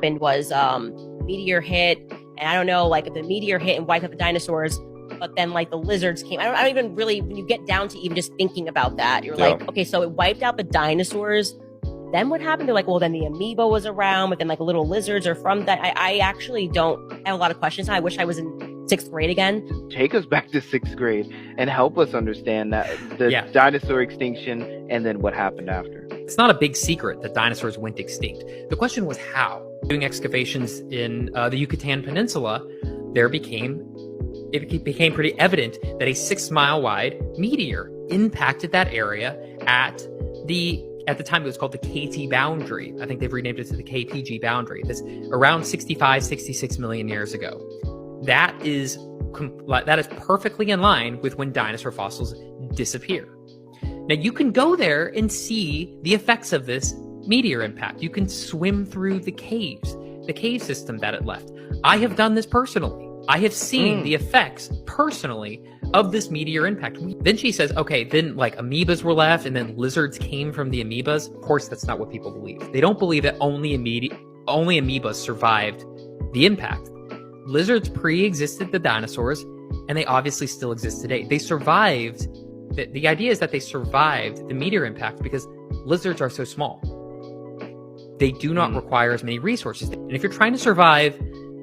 happened was meteor hit, and I don't know, like the meteor hit and wiped out the dinosaurs, but then like the lizards came. I don't even really, when you get down to even just thinking about that, you're like, okay, so it wiped out the dinosaurs. Then what happened? They're like, well, then the amoeba was around, but then like little lizards are from that. I actually don't have a lot of questions. I wish I was in sixth grade again. Take us back to sixth grade and help us understand that the dinosaur extinction and then what happened after. It's not a big secret that dinosaurs went extinct. The question was how. Doing excavations in the Yucatan Peninsula, it became pretty evident that a 6-mile wide meteor impacted that area at the time it was called the KT boundary. I think they've renamed it to the KPG boundary. That's around 65, 66 million years ago. That is perfectly in line with when dinosaur fossils disappear. Now you can go there and see the effects of this meteor impact. You can swim through the cave system that it left. I have done this personally. I have seen the effects personally of this meteor impact. Then she says, okay, then like amoebas were left and then lizards came from the amoebas. Of course, that's not what people believe. They don't believe that only amoebas survived the impact. Lizards pre-existed the dinosaurs, and they obviously still exist today. They survived. The idea is that they survived the meteor impact because lizards are so small. They do not require as many resources. And if you're trying to survive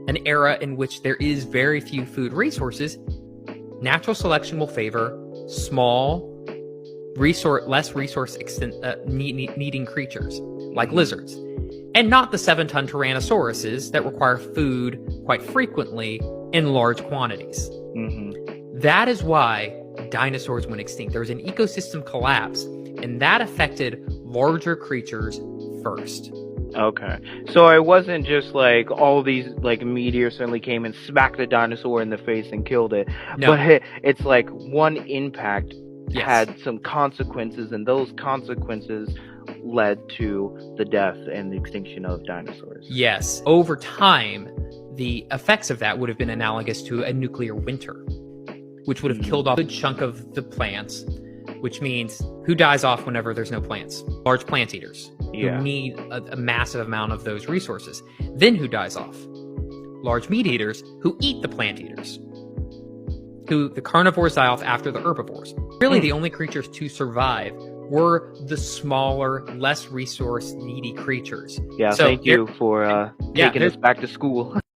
an era in which there is very few food resources, natural selection will favor small, less resource needing creatures like lizards, and not the 7-ton tyrannosauruses that require food quite frequently in large quantities. That is why dinosaurs went extinct. There was an ecosystem collapse, and that affected larger creatures first. Okay, so it wasn't just like all these like meteors suddenly came and smacked the dinosaur in the face and killed it. No. But it's like one impact had some consequences, and those consequences led to the death and the extinction of dinosaurs. Yes, over time, the effects of that would have been analogous to a nuclear winter, which would have killed off a good chunk of the plants, which means who dies off whenever there's no plants? Large plant eaters. Who need a massive amount of those resources. Then who dies off? Large meat eaters who eat the plant eaters. The carnivores die off after the herbivores. Really, the only creatures to survive were the smaller, less resource needy creatures. Yeah, so thank you for taking us back to school.